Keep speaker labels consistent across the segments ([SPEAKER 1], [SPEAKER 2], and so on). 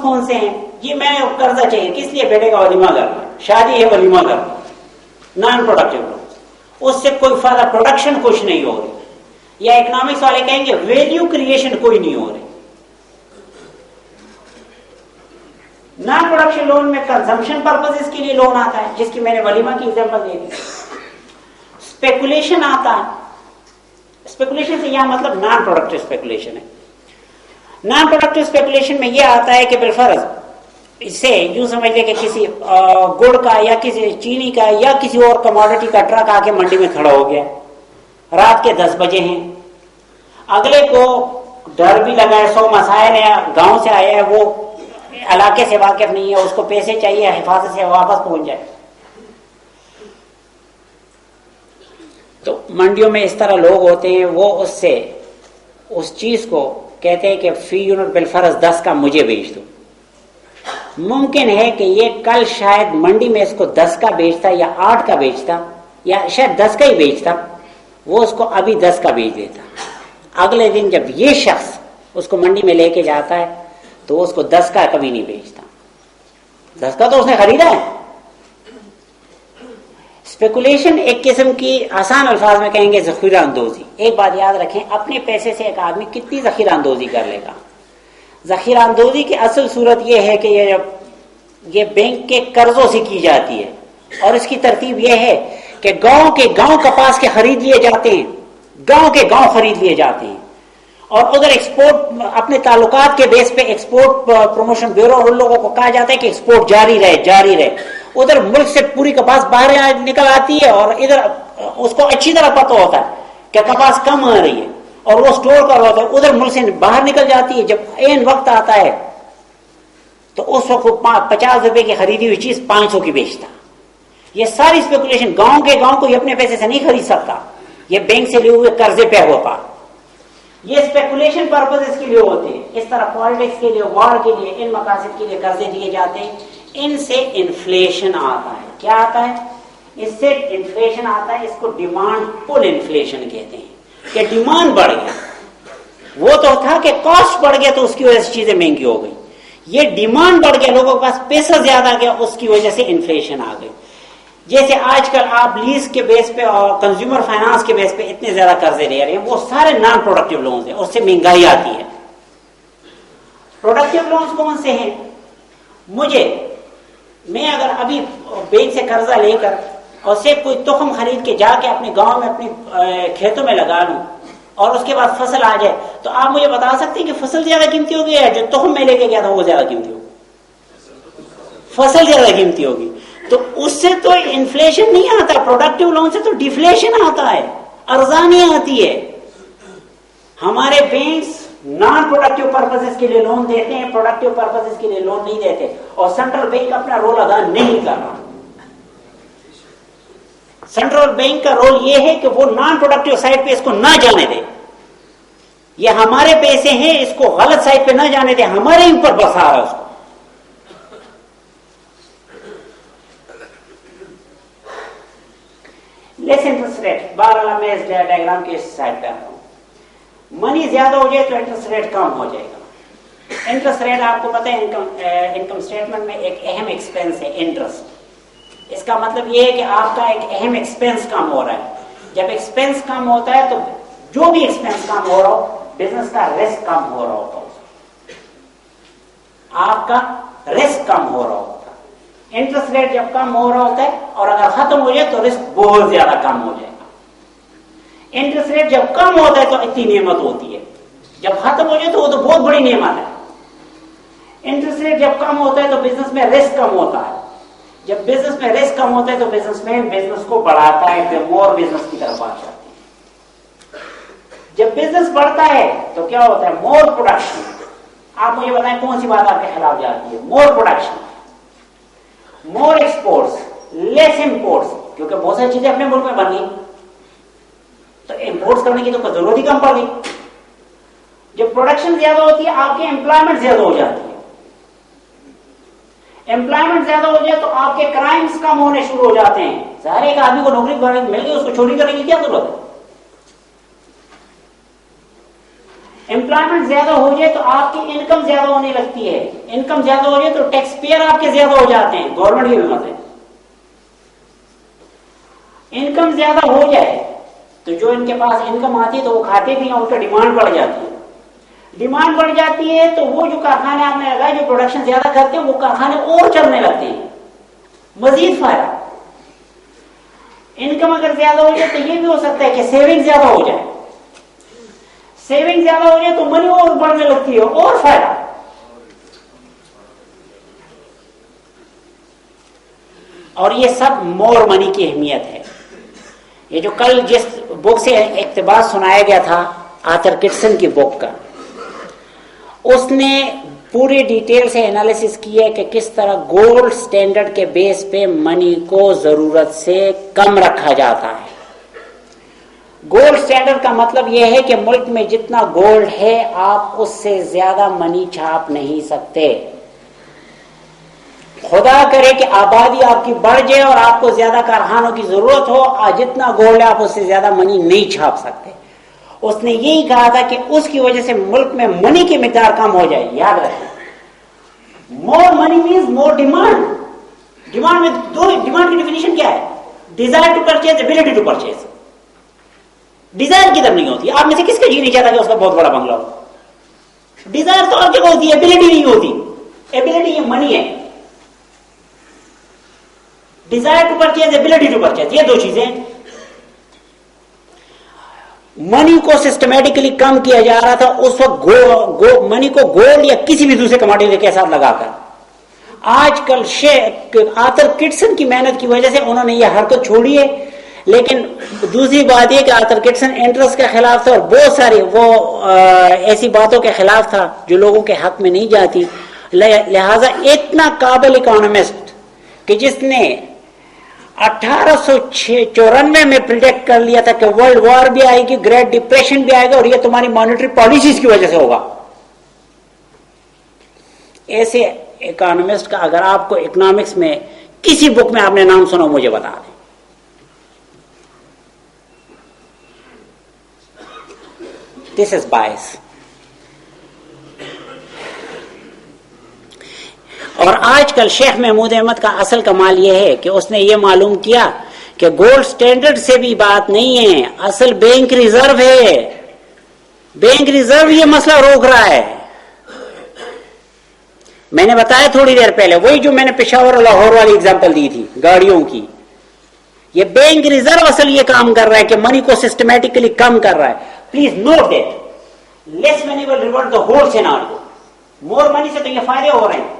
[SPEAKER 1] کون سے ہیں؟ جی میں نے قرضہ چاہیے، کس لیے؟ بیٹے کا ولیمہ کرنا، شادی ہے ولیمہ کرنا، نان پروڈکٹیو لونز، اس سے کوئی فائدہ، پروڈکشن کچھ نہیں ہو رہی، یا اکنامکس والے کہیں گے ویلیو کریشن کوئی نہیں ہو رہی۔ نان پروڈکشن لون میں کنزمپشن پرپزز کے لیے لون آتا ہے، جس کی میں نے ولیمہ کی ایگزامپل دے دی۔ اسپیکولیشن آتا ہے، اسپیکولیشن سے یہاں مطلب نان پروڈکٹیو اسپیکولیشن ہے۔ نان پروڈکٹیو اسپیکولیشن میں یہ آتا ہے کہ بالفرض اس سے یوں سمجھ لیں کہ کسی گڑ کا یا کسی چینی کا یا کسی اور کموڈٹی کا ٹرک آ کے منڈی میں کھڑا ہو گیا، رات کے 10 بجے ہیں، اگلے کو ڈر بھی لگا ہے، 100 مسائل ہیں، گاؤں سے آیا ہے، وہ علاقے سے واقف نہیں ہے، اس کو پیسے چاہیے حفاظت سے واپس پہنچ جائے۔ تو منڈیوں میں اس طرح لوگ ہوتے ہیں، وہ اس سے اس چیز کو کہتے ہیں کہ فی یونٹ بالفرض 10 کا مجھے بیچ دو۔ ممکن ہے کہ یہ کل شاید منڈی میں اس کو 10 کا بیچتا یا 8 کا بیچتا یا شاید 10 کا ہی بیچتا، وہ اس کو ابھی 10 کا بیچ دیتا۔ اگلے دن جب یہ شخص اس کو منڈی میں لے کے جاتا ہے تو اس کو 10 کا کبھی نہیں بیچتا، 10 کا تو اس نے خریدا ہے۔ اسپیکولیشن ایک قسم کی، آسان الفاظ میں کہیں گے، ذخیرہ اندوزی۔ ایک بات یاد رکھیں، اپنے پیسے سے ایک آدمی کتنی ذخیرہ اندوزی کر لے گا؟ ذخیرہ اندوزی کی اصل صورت یہ ہے کہ یہ بینک کے قرضوں سے کی جاتی ہے، اور اس کی ترتیب یہ ہے کہ گاؤں کے گاؤں کپاس کے خرید لیے جاتے ہیں، گاؤں کے گاؤں خرید لیے جاتے ہیں، اور ادھر ایکسپورٹ اپنے تعلقات کے بیس پہ ایکسپورٹ پروموشن بیورو اور ان لوگوں کو کہا جاتا ہے کہ ایکسپورٹ جاری رہے جاری رہے۔ ادھر ملک سے پوری کپاس باہر نکل آتی ہے، اور ادھر اس کو اچھی طرح پتہ ہوتا ہے کہ کپاس کم آ رہی ہے، اور وہ سٹور کر رہا ہوتا ہے، ادھر ملک سے باہر نکل جاتی ہے۔ جب عین وقت آتا ہے تو اس وقت 50 روپے کی خریدی ہوئی چیز 500 کی بیچتا۔ یہ ساری اسپیکولیشن گاؤں کے گاؤں کو یہ اپنے پیسے سے نہیں خرید سکتا، یہ بینک سے لیے ہوئے قرضے پہ ہوتا۔ یہ اسپیکولیشن پرپز اس کے لیے ہوتے ہیں۔ اس طرح پالیٹکس کے لیے، وار کے لیے، ان مقاصد کے لیے قرضے دیے جاتے ہیں۔ ان سے انفلیشن آتا ہے۔ کیا آتا ہے؟ اس سے انفلیشن آتا ہے، اس کو ڈیمانڈ پل انفلیشن کہتے ہیں، کہ ڈیمانڈ بڑھ گیا۔ وہ تو تھا کہ کاسٹ بڑھ گیا تو اس کی وجہ سے چیزیں مہنگی ہو گئی، یہ ڈیمانڈ بڑھ گیا، لوگوں کے پاس پیسہ زیادہ گیا، اس کی وجہ سے انفلیشن آ گئی۔ جیسے آج کل آپ لیز کے بیس پہ اور کنزیومر فائنانس کے بیس پہ اتنے زیادہ قرضے لے رہے ہیں، وہ سارے نان پروڈکٹیو لونز ہیں، اس سے مہنگائی آتی ہے۔ پروڈکٹیو لونز کون سے ہیں؟ میں اگر ابھی بینک سے قرضہ لے کر اور سے کوئی تخم خرید کے جا کے اپنے گاؤں میں اپنے کھیتوں میں لگا لوں اور اس کے بعد فصل آ جائے، تو آپ مجھے بتا سکتے ہیں کہ فصل زیادہ قیمتی ہوگی یا جو تخم میں لے کے گیا تھا وہ زیادہ قیمتی ہوگی؟ فصل زیادہ قیمتی ہوگی۔ تو اس سے تو انفلیشن نہیں آتا، پروڈکٹیو لون سے تو ڈیفلیشن آتا ہے، ارزانی آتی ہے۔ ہمارے بینکس نان پروڈکٹیو پرپزز کے لیے لون دیتے ہیں، پروڈکٹیو پرپزز کے لیے لون نہیں دیتے، اور سینٹرل بینک اپنا رول ادا نہیں کر رہا۔ سینٹرل بینک کا رول یہ ہے کہ وہ نان پروڈکٹیو سائٹ پہ اس کو نہ جانے دے، یہ ہمارے پیسے ہیں، اس کو غلط سائٹ پہ نہ جانے دے، ہمارے اوپر بسا رہا ہے اس کو۔ لیس انٹرسٹ ریٹ، بہرحال میں اس ڈائیگرام کے اس سائڈ پہ آتا ہوں۔ منی زیادہ ہو جائے تو انٹرسٹ ریٹ کم ہو جائے گا۔ انٹرسٹ ریٹ آپ کو پتہ ہے انکم اسٹیٹمنٹ میں ایک اہم ایکسپنس ہے انٹرسٹ۔ اس کا مطلب یہ ہے کہ آپ کا ایک اہم ایکسپنس کم ہو رہا ہے۔ جب ایکسپنس کم ہوتا ہے تو جو بھی ایکسپنس کم ہو رہا ہو، بزنس کا رسک کم ہو رہا ہوتا ہے، آپ کا رسک کم ہو رہا ہوتا ہے۔ انٹرسٹ ریٹ جب کم ہو رہا ہوتا ہے اور اگر ختم ہو جائے تو رسک بہت زیادہ کم ہو جائے گا۔ انٹرسٹ ریٹ جب کم ہوتا ہے تو اتنی نعمت ہوتی ہے، جب ختم ہو جائے تو وہ تو بہت بڑی نعمت ہے۔ انٹرسٹ ریٹ جب کم ہوتا ہے تو بزنس میں رسک کم ہوتا ہے، جب بزنس میں رسک کم ہوتا ہے تو بزنس مین بزنس کو بڑھاتا ہے، پھر مور بزنس کی طرف آ جاتے ہیں۔ جب بزنس بڑھتا ہے تو کیا ہوتا ہے؟ مور پروڈکشن۔ آپ مجھے بتائیں کون سی بات آپ کے خلاف جاتی ہے؟ مور پروڈکشن، مور ایکسپورٹس، لیس امپورٹس، کیونکہ بہت ساری چیزیں اپنے ملک میں بن گئی تو امپورٹس کرنے کی تو ضرورت ہی کم پڑ گئی۔ جب پروڈکشن زیادہ ہوتی ہے آپ کی امپلائمنٹ زیادہ ہو جاتی ہے، امپلائمنٹ زیادہ ہو جائے تو آپ کے کرائمز کم ہونے شروع ہو جاتے ہیں۔ ظاہر ایک آدمی کو نوکری مل گئی، اس کو چوری کرنے کی کیا ضرورت ہے؟ امپلائمنٹ زیادہ ہو جائے تو آپ کی انکم زیادہ ہونے لگتی ہے، انکم زیادہ ہو جائے تو ٹیکس پیئر آپ کے زیادہ ہو جاتے ہیں، گورنمنٹ کی حکومت ہے. انکم زیادہ ہو جائے تو جو ان کے پاس انکم آتی ہے تو وہ کھاتے بھی ہیں، ان کا ڈیمانڈ بڑھ جاتی ہے. ڈیمانڈ بڑھ جاتی ہے تو وہ جو کارخانے آپ نے لگائے جو پروڈکشن زیادہ کرتے ہیں وہ کارخانے اور چلنے لگتے ہیں، مزید فائدہ. انکم اگر زیادہ ہو جائے تو یہ بھی ہو سکتا ہے کہ سیونگ زیادہ ہو جائے، سیونگ زیادہ ہو جائے تو منی اور بڑھنے لگتی ہے اور فائدہ. اور یہ سب مور منی کی اہمیت ہے. یہ جو کل جس بک سے اقتباس سنایا گیا تھا آرتھر کٹسن کی بک کا، اس نے پوری ڈیٹیل سے انالیسس کی ہے کہ کس طرح گولڈ سٹینڈرڈ کے بیس پہ منی کو ضرورت سے کم رکھا جاتا ہے. گولڈ سٹینڈرڈ کا مطلب یہ ہے کہ ملک میں جتنا گولڈ ہے آپ اس سے زیادہ منی چھاپ نہیں سکتے. خدا کرے کہ آبادی آپ کی بڑھ جائے اور آپ کو زیادہ کارخانوں کی ضرورت ہو، جتنا گولڈ ہے آپ اس سے زیادہ منی نہیں چھاپ سکتے. اس نے یہی کہا تھا کہ اس کی وجہ سے ملک میں منی کی مقدار کم ہو جائے. یاد رکھیں، more money means more demand. Demand میں دو، ڈیمانڈ کی ڈیفینیشن کیا ہے؟ Desire to purchase, ability to purchase. Desire کی طرف نہیں ہوتی. آپ میں سے کس کا جی نہیں چاہتا کہ اس کا بہت بڑا بنگلہ ہو؟ ڈیزائر تو ہر جگہ ہوتی ہے، ایبلٹی نہیں ہوتی. ایبلٹی یہ منی ہے. Desire to purchase, ability to purchase, یہ دو چیزیں. منی کو سسٹمیٹکلی کم کیا جا رہا تھا اس وقت منی کو گولڈ یا کسی بھی دوسرے کموڈٹی کے ساتھ لگا کر. آج کل آرتھر کٹسن کی محنت کی وجہ سے انہوں نے یہ حرکت چھوڑی ہے. لیکن دوسری بات یہ کہ آرتھر کٹسن انٹرسٹ کے خلاف تھا اور بہت ساری وہ ایسی باتوں کے خلاف تھا جو لوگوں کے حق میں نہیں جاتی. لہذا اتنا قابل اکانومسٹ کہ جس نے 1894 میں پریڈکٹ کر لیا تھا کہ ورلڈ وار بھی آئے گی، گریٹ ڈپریشن بھی آئے گا اور یہ تمہاری مانیٹری پالیسیز کی وجہ سے ہوگا. ایسے اکانومسٹ کا اگر آپ کو اکنامکس میں کسی بک میں آپ نے نام سنا مجھے بتا دیں. دس از بائس. اور آج کل شیخ محمود احمد کا اصل کمال یہ ہے کہ اس نے یہ معلوم کیا کہ گولڈ سٹینڈرڈ سے بھی بات نہیں ہے، اصل بینک ریزرو ہے. بینک ریزرو یہ مسئلہ روک رہا ہے. میں نے بتایا تھوڑی دیر پہلے وہی جو میں نے پشاور اور لاہور والی ایگزامپل دی تھی گاڑیوں کی. یہ بینک ریزرو اصل یہ کام کر رہا ہے کہ منی کو سسٹمیٹکلی کم کر رہا ہے. Please note that less money will revert the whole scenario. More money سے تو یہ فائدے ہو رہے ہیں،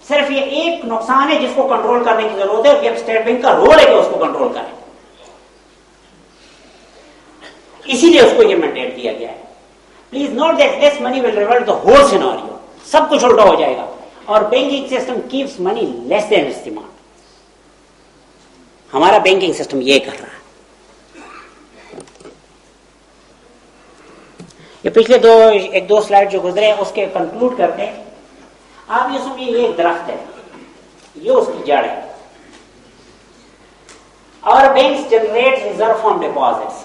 [SPEAKER 1] صرف یہ ایک نقصان ہے جس کو کنٹرول کرنے کی ضرورت ہے اور یہ اسٹیٹ بینک کا رول ہے کہ اس کو کنٹرول کرے. اسی لیے اس کو یہ مینڈیٹ دیا گیا ہے. Please note that less money will revert the whole scenario. سب کچھ الٹا ہو جائے گا اور banking system keeps money less than its demand. ہمارا بینکنگ سسٹم یہ کر رہا ہے. یہ پچھلے ایک دو سلائیڈ جو گزرے اس کے کنکلوڈ کرتے ہیں. آپ یہ سمجھیے یہ ایک درخت ہے، یہ اس کی جڑ ہے. اور banks generate reserve from deposits.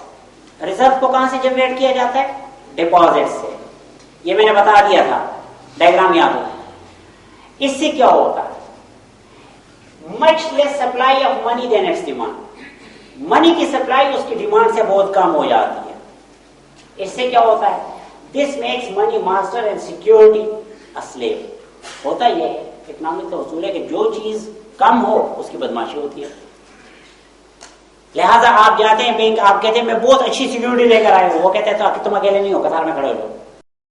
[SPEAKER 1] Reserve کو کہاں سے جنریٹ کیا جاتا ہے؟ ڈپازٹ سے. یہ میں نے بتا دیا تھا، ڈائگرام یاد ہو. اس سے کیا ہوتا ہے؟ Much less supply of money than its demand. Money کی سپلائی اس کی ڈیمانڈ سے بہت کم ہو جاتی ہے. اس سے کیا ہوتا ہے؟ This makes money master and security a slave. ہوتا یہ ہے، اکنامک کا اصول ہے کہ جو چیز کم ہو اس کی بدماشی ہوتی ہے. لہذا آپ جاتے ہیں بینک، آپ کہتے ہیں میں بہت اچھی سیکورٹی لے کر آئے ہوں، وہ کہتے ہیں تو تم اکیلے نہیں ہو، قطار میں کھڑے ہو جاؤ.